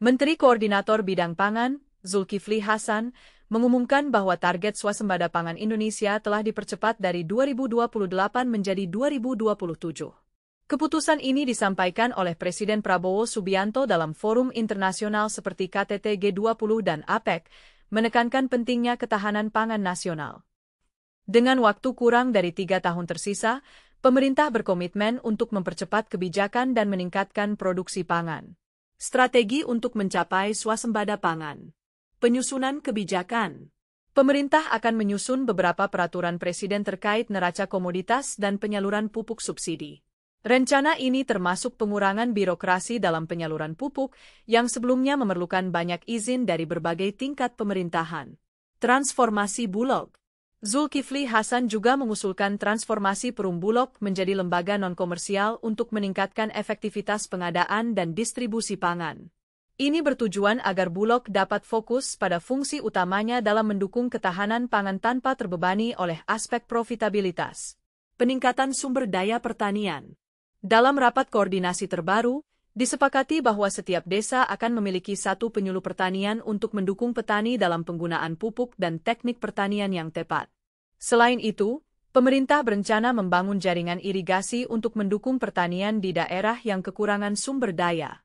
Menteri Koordinator Bidang Pangan, Zulkifli Hasan, mengumumkan bahwa target swasembada pangan Indonesia telah dipercepat dari 2028 menjadi 2027. Keputusan ini disampaikan oleh Presiden Prabowo Subianto dalam forum internasional seperti KTT G20 dan APEC, menekankan pentingnya ketahanan pangan nasional. Dengan waktu kurang dari 3 tahun tersisa, pemerintah berkomitmen untuk mempercepat kebijakan dan meningkatkan produksi pangan. Strategi untuk mencapai swasembada pangan. Penyusunan kebijakan. Pemerintah akan menyusun beberapa peraturan presiden terkait neraca komoditas dan penyaluran pupuk subsidi. Rencana ini termasuk pengurangan birokrasi dalam penyaluran pupuk yang sebelumnya memerlukan banyak izin dari berbagai tingkat pemerintahan. Transformasi Bulog. Zulkifli Hasan juga mengusulkan transformasi Perum Bulog menjadi lembaga non-komersial untuk meningkatkan efektivitas pengadaan dan distribusi pangan. Ini bertujuan agar Bulog dapat fokus pada fungsi utamanya dalam mendukung ketahanan pangan tanpa terbebani oleh aspek profitabilitas. Peningkatan sumber daya pertanian. Dalam rapat koordinasi terbaru, disepakati bahwa setiap desa akan memiliki satu penyuluh pertanian untuk mendukung petani dalam penggunaan pupuk dan teknik pertanian yang tepat. Selain itu, pemerintah berencana membangun jaringan irigasi untuk mendukung pertanian di daerah yang kekurangan sumber daya.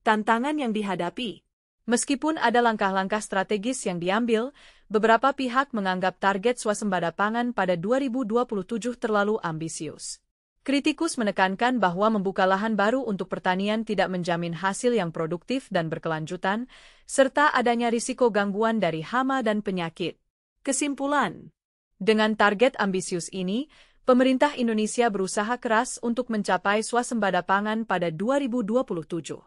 Tantangan yang dihadapi. Meskipun ada langkah-langkah strategis yang diambil, beberapa pihak menganggap target swasembada pangan pada 2027 terlalu ambisius. Kritikus menekankan bahwa membuka lahan baru untuk pertanian tidak menjamin hasil yang produktif dan berkelanjutan, serta adanya risiko gangguan dari hama dan penyakit. Kesimpulan. Dengan target ambisius ini, pemerintah Indonesia berusaha keras untuk mencapai swasembada pangan pada 2027.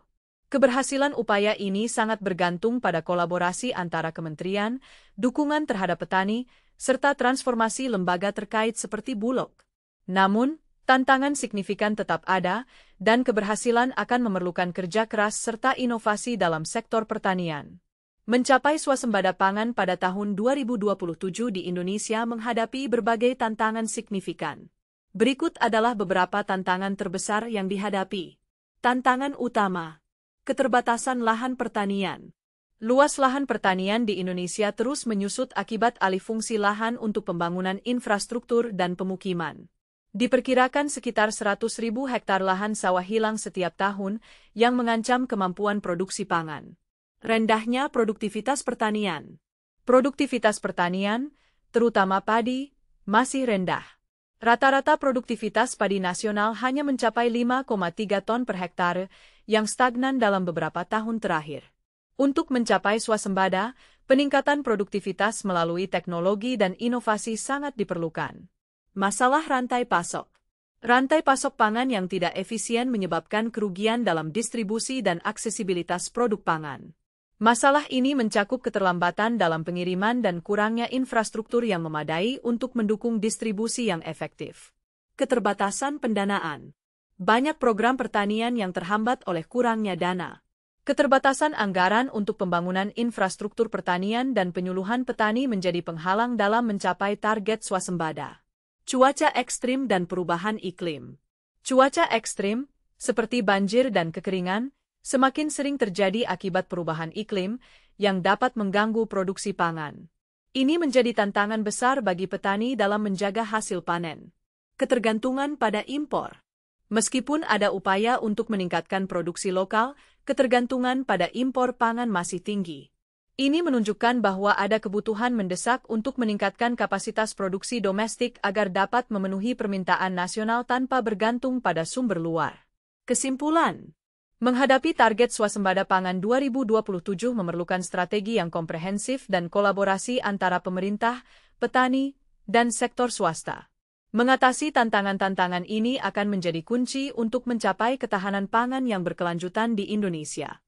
Keberhasilan upaya ini sangat bergantung pada kolaborasi antara kementerian, dukungan terhadap petani, serta transformasi lembaga terkait seperti Bulog. Namun, tantangan signifikan tetap ada, dan keberhasilan akan memerlukan kerja keras serta inovasi dalam sektor pertanian. Mencapai swasembada pangan pada tahun 2027 di Indonesia menghadapi berbagai tantangan signifikan. Berikut adalah beberapa tantangan terbesar yang dihadapi. Tantangan utama. Keterbatasan lahan pertanian. Luas lahan pertanian di Indonesia terus menyusut akibat alih fungsi lahan untuk pembangunan infrastruktur dan pemukiman. Diperkirakan sekitar 100.000 hektar lahan sawah hilang setiap tahun yang mengancam kemampuan produksi pangan. Rendahnya produktivitas pertanian. Produktivitas pertanian, terutama padi, masih rendah. Rata-rata produktivitas padi nasional hanya mencapai 5,3 ton per hektar, yang stagnan dalam beberapa tahun terakhir. Untuk mencapai swasembada, peningkatan produktivitas melalui teknologi dan inovasi sangat diperlukan. Masalah rantai pasok. Rantai pasok pangan yang tidak efisien menyebabkan kerugian dalam distribusi dan aksesibilitas produk pangan. Masalah ini mencakup keterlambatan dalam pengiriman dan kurangnya infrastruktur yang memadai untuk mendukung distribusi yang efektif. Keterbatasan pendanaan. Banyak program pertanian yang terhambat oleh kurangnya dana. Keterbatasan anggaran untuk pembangunan infrastruktur pertanian dan penyuluhan petani menjadi penghalang dalam mencapai target swasembada. Cuaca ekstrim dan perubahan iklim. Cuaca ekstrim, seperti banjir dan kekeringan, semakin sering terjadi akibat perubahan iklim yang dapat mengganggu produksi pangan. Ini menjadi tantangan besar bagi petani dalam menjaga hasil panen. Ketergantungan pada impor. Meskipun ada upaya untuk meningkatkan produksi lokal, ketergantungan pada impor pangan masih tinggi. Ini menunjukkan bahwa ada kebutuhan mendesak untuk meningkatkan kapasitas produksi domestik agar dapat memenuhi permintaan nasional tanpa bergantung pada sumber luar. Kesimpulan. Menghadapi target swasembada pangan 2027 memerlukan strategi yang komprehensif dan kolaborasi antara pemerintah, petani, dan sektor swasta. Mengatasi tantangan-tantangan ini akan menjadi kunci untuk mencapai ketahanan pangan yang berkelanjutan di Indonesia.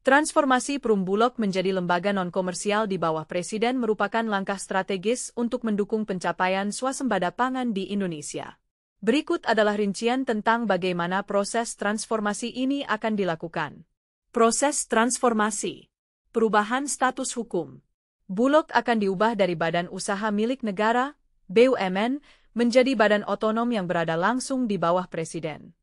Transformasi Perum Bulog menjadi lembaga non-komersial di bawah Presiden merupakan langkah strategis untuk mendukung pencapaian swasembada pangan di Indonesia. Berikut adalah rincian tentang bagaimana proses transformasi ini akan dilakukan. Proses transformasi. Perubahan status hukum. Bulog akan diubah dari badan usaha milik negara, BUMN, menjadi badan otonom yang berada langsung di bawah Presiden.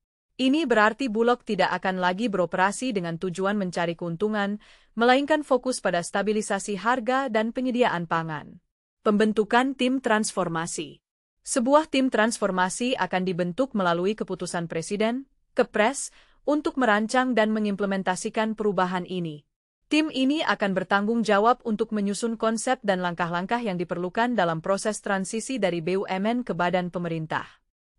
Ini berarti Bulog tidak akan lagi beroperasi dengan tujuan mencari keuntungan, melainkan fokus pada stabilisasi harga dan penyediaan pangan. Pembentukan tim transformasi. Sebuah tim transformasi akan dibentuk melalui keputusan Presiden, Kepres, untuk merancang dan mengimplementasikan perubahan ini. Tim ini akan bertanggung jawab untuk menyusun konsep dan langkah-langkah yang diperlukan dalam proses transisi dari BUMN ke badan pemerintah.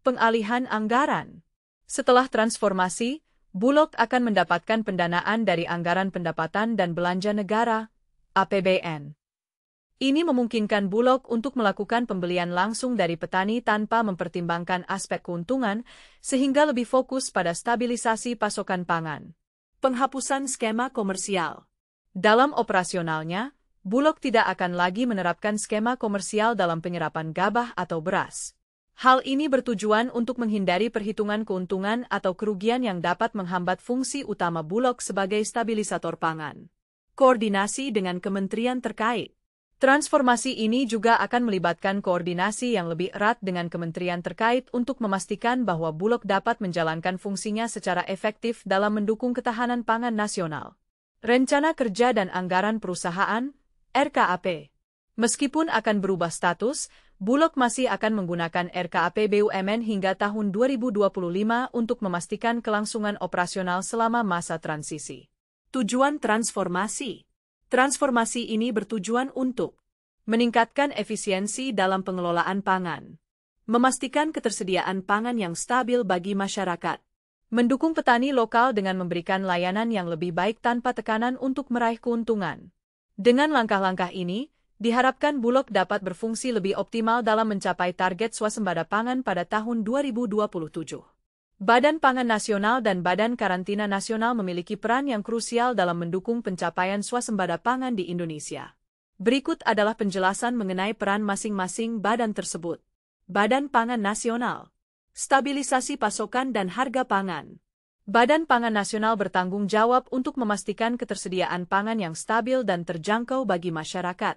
Pengalihan anggaran. Setelah transformasi, Bulog akan mendapatkan pendanaan dari Anggaran Pendapatan dan Belanja Negara, APBN. Ini memungkinkan Bulog untuk melakukan pembelian langsung dari petani tanpa mempertimbangkan aspek keuntungan, sehingga lebih fokus pada stabilisasi pasokan pangan. Penghapusan skema komersial. Dalam operasionalnya, Bulog tidak akan lagi menerapkan skema komersial dalam penyerapan gabah atau beras. Hal ini bertujuan untuk menghindari perhitungan keuntungan atau kerugian yang dapat menghambat fungsi utama Bulog sebagai stabilisator pangan. Koordinasi dengan kementerian terkait. Transformasi ini juga akan melibatkan koordinasi yang lebih erat dengan kementerian terkait untuk memastikan bahwa Bulog dapat menjalankan fungsinya secara efektif dalam mendukung ketahanan pangan nasional. Rencana Kerja dan Anggaran Perusahaan, RKAP. Meskipun akan berubah status, Bulog masih akan menggunakan RKAP BUMN hingga tahun 2025 untuk memastikan kelangsungan operasional selama masa transisi. Tujuan transformasi. Transformasi ini bertujuan untuk meningkatkan efisiensi dalam pengelolaan pangan, memastikan ketersediaan pangan yang stabil bagi masyarakat, mendukung petani lokal dengan memberikan layanan yang lebih baik tanpa tekanan untuk meraih keuntungan. Dengan langkah-langkah ini, diharapkan Bulog dapat berfungsi lebih optimal dalam mencapai target swasembada pangan pada tahun 2027. Badan Pangan Nasional dan Badan Karantina Nasional memiliki peran yang krusial dalam mendukung pencapaian swasembada pangan di Indonesia. Berikut adalah penjelasan mengenai peran masing-masing badan tersebut. Badan Pangan Nasional. Stabilisasi pasokan dan harga pangan. Badan Pangan Nasional bertanggung jawab untuk memastikan ketersediaan pangan yang stabil dan terjangkau bagi masyarakat.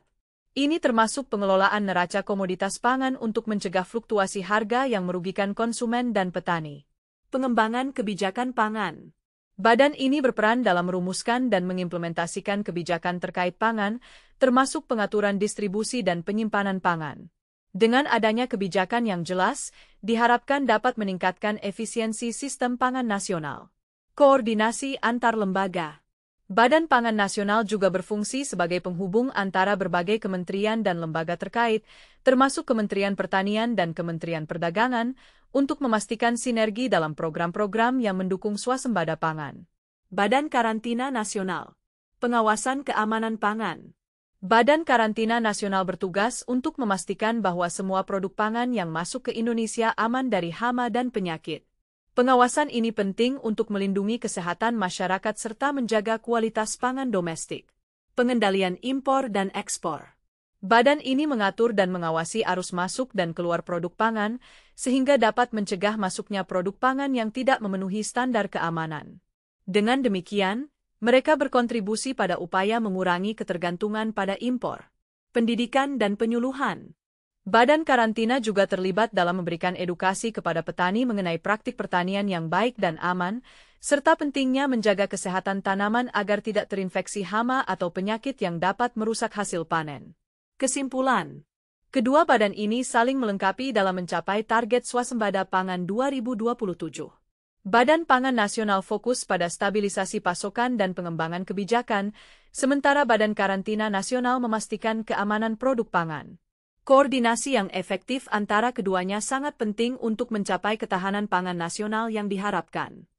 Ini termasuk pengelolaan neraca komoditas pangan untuk mencegah fluktuasi harga yang merugikan konsumen dan petani. Pengembangan kebijakan pangan. Badan ini berperan dalam merumuskan dan mengimplementasikan kebijakan terkait pangan, termasuk pengaturan distribusi dan penyimpanan pangan. Dengan adanya kebijakan yang jelas, diharapkan dapat meningkatkan efisiensi sistem pangan nasional. Koordinasi antar lembaga. Badan Pangan Nasional juga berfungsi sebagai penghubung antara berbagai kementerian dan lembaga terkait, termasuk Kementerian Pertanian dan Kementerian Perdagangan, untuk memastikan sinergi dalam program-program yang mendukung swasembada pangan. Badan Karantina Nasional. Pengawasan keamanan pangan. Badan Karantina Nasional bertugas untuk memastikan bahwa semua produk pangan yang masuk ke Indonesia aman dari hama dan penyakit. Pengawasan ini penting untuk melindungi kesehatan masyarakat serta menjaga kualitas pangan domestik. Pengendalian impor dan ekspor. Badan ini mengatur dan mengawasi arus masuk dan keluar produk pangan, sehingga dapat mencegah masuknya produk pangan yang tidak memenuhi standar keamanan. Dengan demikian, mereka berkontribusi pada upaya mengurangi ketergantungan pada impor. Pendidikan dan penyuluhan. Badan Karantina juga terlibat dalam memberikan edukasi kepada petani mengenai praktik pertanian yang baik dan aman, serta pentingnya menjaga kesehatan tanaman agar tidak terinfeksi hama atau penyakit yang dapat merusak hasil panen. Kesimpulan. Kedua badan ini saling melengkapi dalam mencapai target swasembada pangan 2027. Badan Pangan Nasional fokus pada stabilisasi pasokan dan pengembangan kebijakan, sementara Badan Karantina Nasional memastikan keamanan produk pangan. Koordinasi yang efektif antara keduanya sangat penting untuk mencapai ketahanan pangan nasional yang diharapkan.